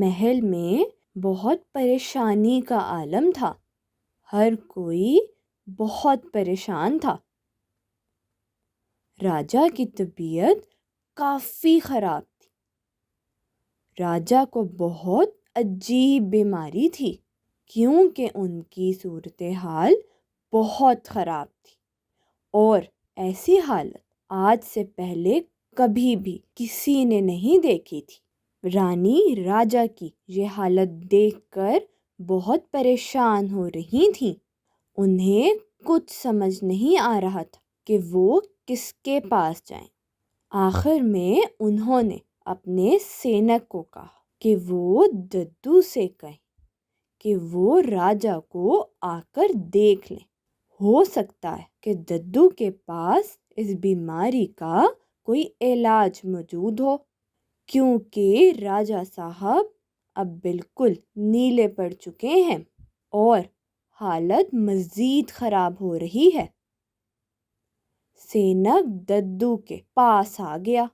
محل میں بہت پریشانی کا عالم تھا۔ ہر کوئی بہت پریشان تھا۔ راجا کی طبیعت کافی خراب تھی۔ راجا کو بہت عجیب بیماری تھی، کیونکہ ان کی صورتحال بہت خراب تھی اور ایسی حالت آج سے پہلے کبھی بھی کسی نے نہیں دیکھی تھی۔ رانی راجا کی یہ حالت دیکھ کر بہت پریشان ہو رہی تھیں۔ انہیں کچھ سمجھ نہیں آ رہا تھا کہ وہ کس کے پاس جائیں۔ آخر میں انہوں نے اپنے سینک کو کہا کہ وہ ددو سے کہیں کہ وہ راجا کو آ کر دیکھ لیں۔ ہو سکتا ہے کہ ددو کے پاس اس بیماری کا کوئی علاج موجود ہو، کیونکہ راجا صاحب اب بالکل نیلے پڑ چکے ہیں اور حالت مزید خراب ہو رہی ہے۔ سینک ددو کے پاس آ گیا۔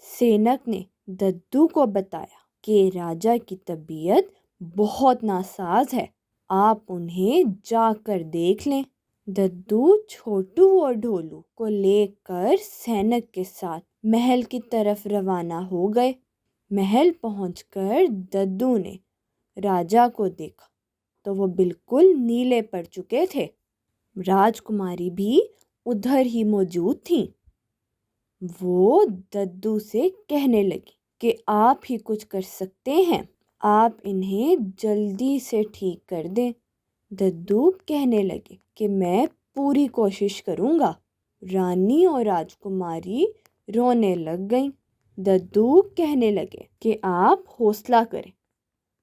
سینک نے ددو کو بتایا کہ راجا کی طبیعت بہت ناساز ہے، آپ انہیں جا کر دیکھ لیں۔ ددو چھوٹو اور ڈھولو کو لے کر سینک کے ساتھ محل کی طرف روانہ ہو گئے۔ محل پہنچ کر ددو نے راجا کو دیکھا تو وہ بالکل نیلے پڑ چکے تھے۔ راجکماری بھی ادھر ہی موجود تھیں۔ وہ ددو سے کہنے لگی کہ آپ ہی کچھ کر سکتے ہیں، آپ انہیں جلدی سے ٹھیک کر دیں۔ ددو کہنے لگے کہ میں پوری کوشش کروں گا۔ رانی اور راجکماری رونے لگ گئیں۔ ددو کہنے لگے کہ آپ حوصلہ کریں۔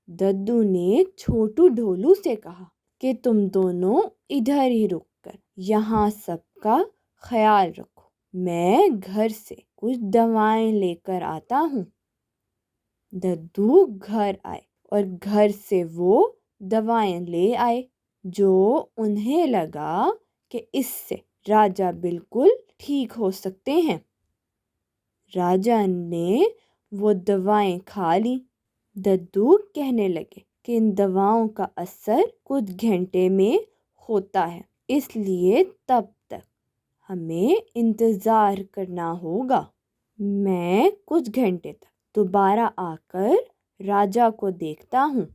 ددو نے چھوٹو ڈھولو سے کہا کہ تم دونوں ادھر ہی رک کر یہاں سب کا خیال رکھو، میں گھر سے کچھ دوائیں لے کر آتا ہوں۔ ددو گھر آئے اور گھر سے وہ دوائیں لے آئے جو انہیں لگا کہ اس سے راجا بالکل ٹھیک ہو سکتے ہیں۔ راجا نے وہ دوائیں کھا لیں۔ ددو کہنے لگے کہ ان دواؤں کا اثر کچھ گھنٹے میں ہوتا ہے، اس لیے تب تک ہمیں انتظار کرنا ہوگا۔ میں کچھ گھنٹے تک دوبارہ آ کر راجا کو دیکھتا ہوں۔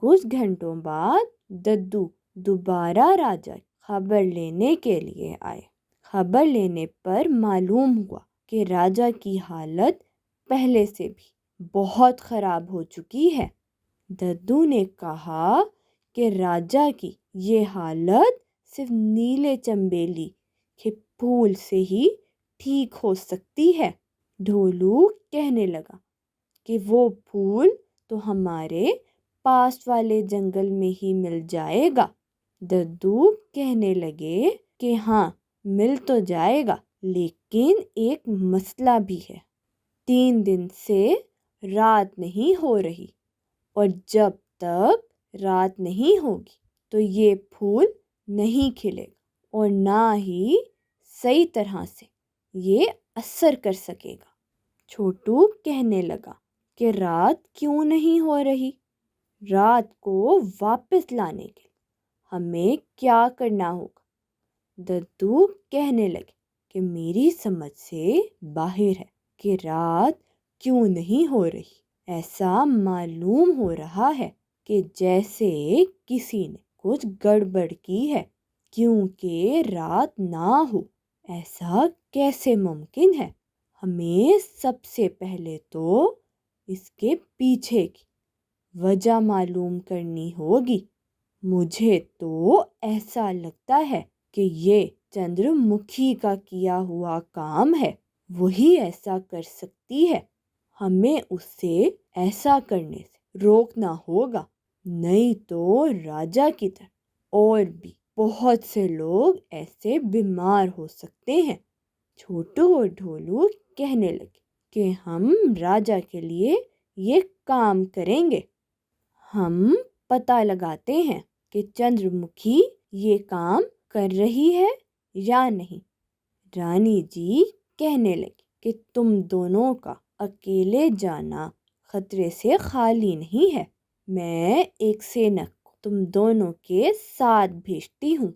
کچھ گھنٹوں بعد ددو دوبارہ راجا کی خبر لینے کے لیے آئے۔ خبر لینے پر معلوم ہوا کہ راجا کی حالت پہلے سے بھی بہت خراب ہو چکی ہے۔ ددو نے کہا کہ راجا کی یہ حالت صرف نیلے چنبیلی کے پھول سے ہی ٹھیک ہو سکتی ہے۔ ڈھولو کہنے لگا کہ وہ پھول تو ہمارے پاس والے جنگل میں ہی مل جائے گا۔ ددو کہنے لگے کہ ہاں مل تو جائے گا، لیکن ایک مسئلہ بھی ہے۔ 3 دن سے رات نہیں ہو رہی اور جب تک رات نہیں ہوگی تو یہ پھول نہیں کھلے گا اور نہ ہی صحیح طرح سے یہ اثر کر سکے گا۔ چھوٹو کہنے لگا کہ رات کیوں نہیں ہو رہی؟ رات کو واپس لانے کے لیے ہمیں کیا کرنا ہوگا؟ ددو کہنے لگے کہ میری سمجھ سے باہر ہے کہ رات کیوں نہیں ہو رہی۔ ایسا معلوم ہو رہا ہے کہ جیسے کسی نے کچھ گڑبڑ کی ہے، کیونکہ رات نہ ہو ایسا کیسے ممکن ہے؟ ہمیں سب سے پہلے تو اس کے پیچھے کی وجہ معلوم کرنی ہوگی۔ مجھے تو ایسا لگتا ہے کہ یہ چندر مکھی کا کیا ہوا کام ہے، وہی ایسا کر سکتی ہے۔ ہمیں اسے ایسا کرنے سے روکنا ہوگا، نہیں تو راجا کی طرح اور بھی بہت سے لوگ ایسے بیمار ہو سکتے ہیں۔ چھوٹو اور ڈھولو کہنے لگے کہ ہم راجا کے لیے یہ کام کریں گے۔ ہم پتہ لگاتے ہیں کہ چندر مکھی یہ کام کر رہی ہے یا نہیں۔ رانی جی کہنے لگی کہ تم دونوں کا اکیلے جانا خطرے سے خالی نہیں ہے۔ میں ایک سینک کو تم دونوں کے ساتھ بھیجتی ہوں۔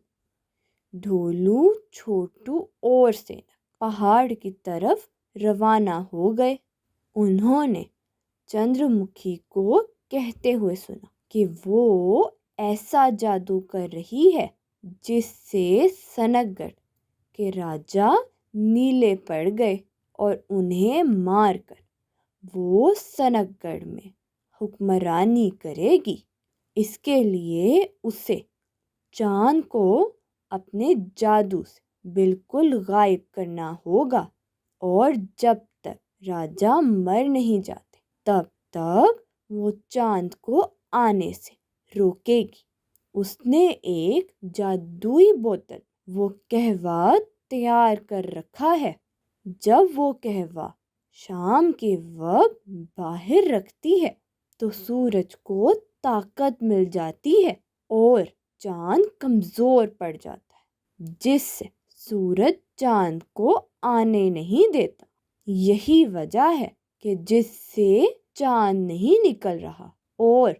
ڈھولو، چھوٹو اور سینک پہاڑ کی طرف روانہ ہو گئے۔ انہوں نے چندر مکھی کو کہتے ہوئے سنا کہ وہ ایسا جادو کر رہی ہے جس سے سنک گڑھ کے راجا نیلے پڑ گئے اور انہیں مار کر وہ سنک گڑھ میں حکمرانی کرے گی۔ اس کے لیے اسے چاند کو اپنے جادو سے بالکل غائب کرنا ہوگا، اور جب تک راجا مر نہیں جاتے تب تک وہ چاند کو آنے سے روکے گی۔ اس نے ایک جادوئی بوتل وہ قہوہ تیار کر رکھا ہے۔ جب وہ قہوہ شام کے وقت باہر رکھتی ہے تو سورج کو طاقت مل جاتی ہے اور چاند کمزور پڑ جاتا ہے، جس سے سورج چاند کو آنے نہیں دیتا۔ یہی وجہ ہے کہ جس سے چاند نہیں نکل رہا اور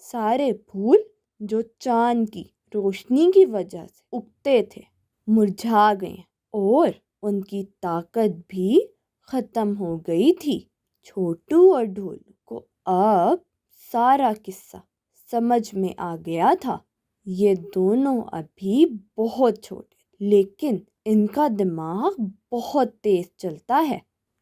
سارے پھول جو چاند کی روشنی کی وجہ سے اگتے تھے مرجھا گئے اور ان کی طاقت بھی ختم ہو گئی تھی۔ چھوٹو اور ڈھولو کو اب سارا قصہ سمجھ میں آ گیا تھا۔ یہ دونوں ابھی بہت چھوٹے لیکن ان کا دماغ بہت تیز چلتا ہے۔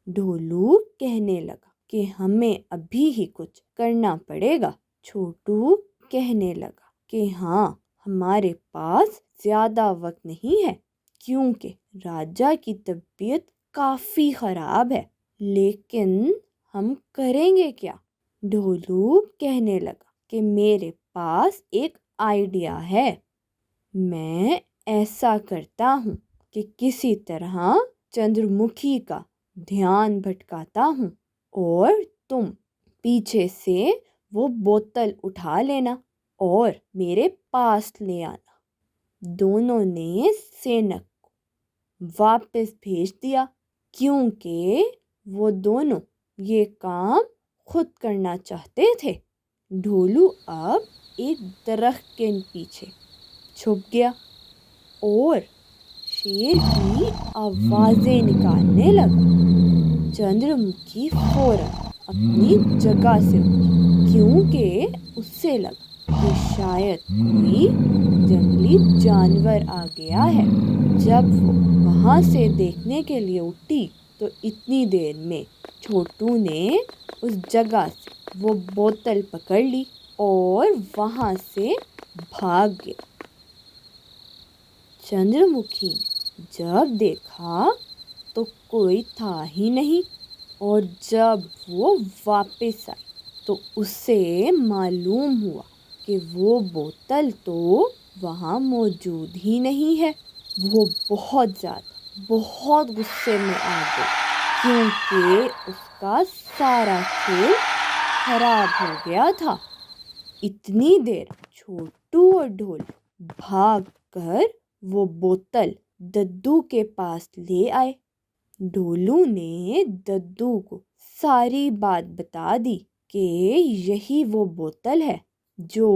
ڈھولو کہنے لگا کہ ہمیں ابھی ہی کچھ کرنا پڑے گا۔ چھوٹو کہنے لگا کہ ہاں، ہمارے پاس زیادہ وقت نہیں ہے کیونکہ راجا کی طبیعت کافی خراب ہے، لیکن ہم کریں گے کیا؟ ڈھولو کہنے لگا کہ میرے پاس ایک آئیڈیا ہے۔ میں ایسا کرتا ہوں کہ کسی طرح چندر مکھی کا دھیان بھٹکاتا ہوں اور تم پیچھے سے وہ بوتل اٹھا لینا اور میرے پاس لے آنا۔ دونوں نے سینک کو واپس بھیج دیا کیونکہ وہ دونوں یہ کام خود کرنا چاہتے تھے۔ ڈھولو اب ایک درخت کے پیچھے چھپ گیا اور شیر کی آوازیں نکالنے لگا۔ چندر مکھی فوراً اپنی جگہ سے اٹھی کیونکہ اس سے لگا کہ شاید کوئی جنگلی جانور آ گیا ہے۔ جب وہ وہاں سے دیکھنے کے لیے اٹھی تو اتنی دیر میں چھوٹو نے اس جگہ سے وہ بوتل پکڑ لی اور وہاں سے بھاگ گیا۔ چندر مکھی نے جب دیکھا تو کوئی تھا ہی نہیں، اور جب وہ واپس آئی تو اسے معلوم ہوا کہ وہ بوتل تو وہاں موجود ہی نہیں ہے۔ وہ بہت غصے میں آ گئی کیونکہ اس کا سارا کھیل خراب ہو گیا تھا۔ اتنی دیر چھوٹو اور ڈھولو بھاگ کر وہ بوتل ددو کے پاس لے آئے۔ ڈھولو نے ددو کو ساری بات بتا دی کہ یہی وہ بوتل ہے جو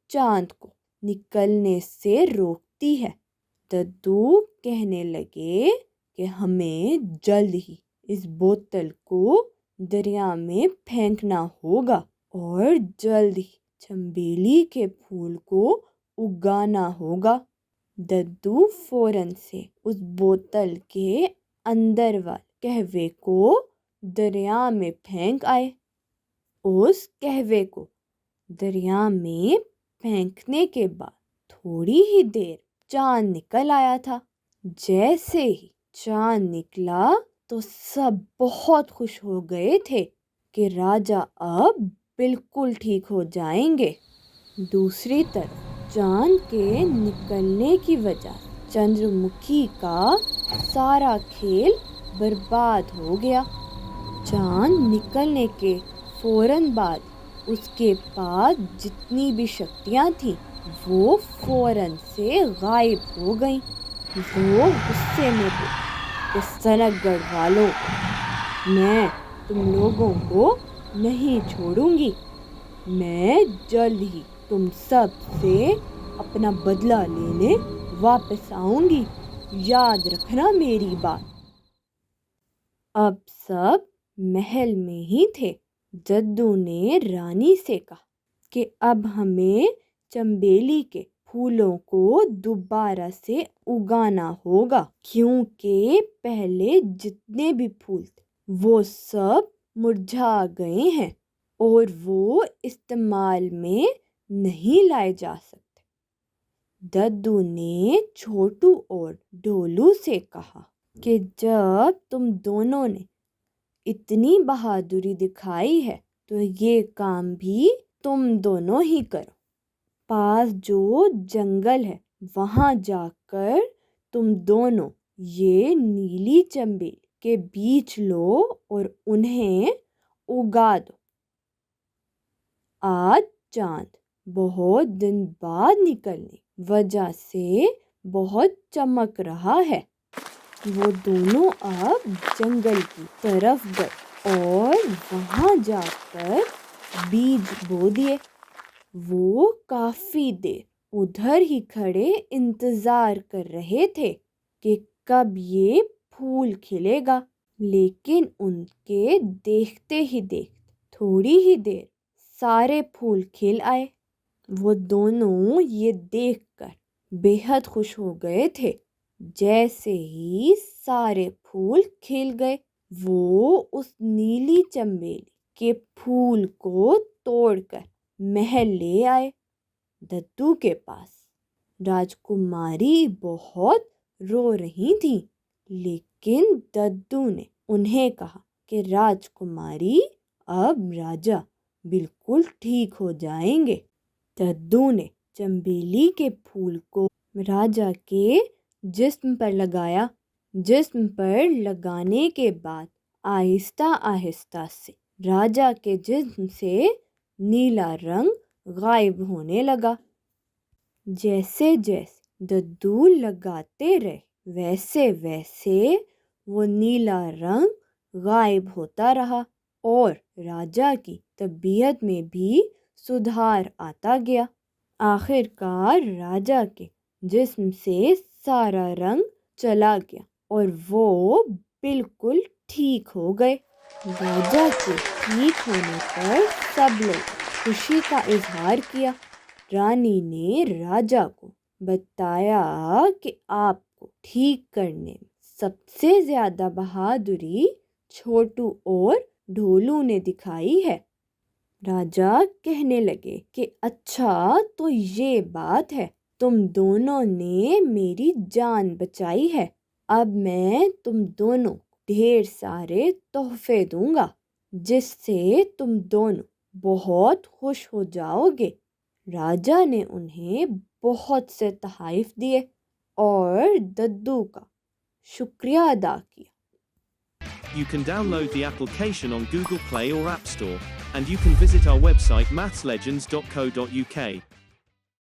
چاند کو نکلنے سے روکتی ہے۔ ددو کہنے لگے کہ ہمیں جلد ہی اس بوتل کو دریا میں پھینکنا ہوگا اور جلد ہی چنبیلی کے پھول کو اگانا ہوگا۔ ددو فوراً سے اس بوتل کے اندر والے قہوے کو دریا میں پھینک آئے۔ اس قہوے کو دریا میں پھینکنے کے بعد تھوڑی ہی دیر چاند نکل آیا تھا۔ جیسے ہی چاند نکلا تو سب بہت خوش ہو گئے تھے کہ راجا اب بالکل ٹھیک ہو جائیں گے۔ دوسری طرف چاند کے نکلنے کی وجہ سے چندر مکھی کا سارا کھیل برباد ہو گیا۔ چاند نکلنے کے فوراً بعد اس کے پاس جتنی بھی شکتیاں تھیں وہ فوراً سے غائب ہو گئیں۔ وہ غصے میں بولا کہ سنک گڑھ والوں، میں تم لوگوں کو نہیں چھوڑوں گی. میں جلد ہی تم سب سے اپنا بدلہ لینے واپس آؤں گی. یاد رکھنا میری بات. اب سب محل میں ہی تھے. ددو نے رانی سے کہا کہ اب ہمیں چنبیلی کے پھولوں کو دوبارہ سے اگانا ہوگا، کیونکہ پہلے جتنے بھی پھول تھے وہ سب مرجھا گئے ہیں اور وہ استعمال میں نہیں لائے جا سکتے. ددو نے چھوٹو اور ڈھولو سے کہا کہ جب تم دونوں نے اتنی بہادری دکھائی ہے تو یہ کام بھی تم دونوں ہی کرو. پاس جو جنگل ہے وہاں جا کر تم دونوں یہ نیلی چنبیلی کے بیج لو اور انہیں اگا دو. آج چاند بہت دن بعد نکلنے وجہ سے بہت چمک رہا ہے. وہ دونوں اب جنگل کی طرف گئے اور وہاں جا کر بیج بو دیے. وہ کافی دیر ادھر ہی کھڑے انتظار کر رہے تھے کہ کب یہ پھول کھلے گا، لیکن ان کے دیکھتے ہی دیکھتے تھوڑی ہی دیر سارے پھول کھل آئے. وہ دونوں یہ دیکھ کر بے حد خوش ہو گئے تھے. جیسے ہی سارے پھول کھل گئے وہ اس نیلی چنبیلی کے پھول کو توڑ کر محل لے آئے. ددو کے پاس راجکماری بہت رو رہی تھی، لیکن ددو نے انہیں کہا کہ راجکماری اب راجا بالکل ٹھیک ہو جائیں گے. ددو نے چنبیلی کے پھول کو راجا کے جسم پر لگایا. جسم پر لگانے کے بعد آہستہ آہستہ سے راجا کے جسم سے نیلا رنگ غائب ہونے لگا. جیسے جیسے ددو لگاتے رہے ویسے ویسے وہ نیلا رنگ غائب ہوتا رہا اور راجا کی طبیعت میں بھی سدھار آتا گیا. آخر کار راجا کے جسم سے سارا رنگ چلا گیا اور وہ بالکل ٹھیک ہو گئے. راجا کے ٹھیک ہونے پر سب لوگ خوشی کا اظہار کیا. رانی نے راجا کو بتایا کہ آپ کو ٹھیک کرنے میں سب سے زیادہ بہادری چھوٹو اور ڈھولو نے دکھائی ہے. راجا کہنے لگے کہ اچھا تو یہ بات ہے، تم دونوں نے میری جان بچائی ہے. اب میں تم دونوں کو ڈھیر سارے تحفے دوں گا جس سے تم دونوں بہت خوش ہو جاؤ گے. راجا نے انہیں بہت سے تحائف دیے اور ددو کا شکریہ ادا کیا. You can download the application on Google Play or App Store, and you can visit our website mathslegends.co.uk.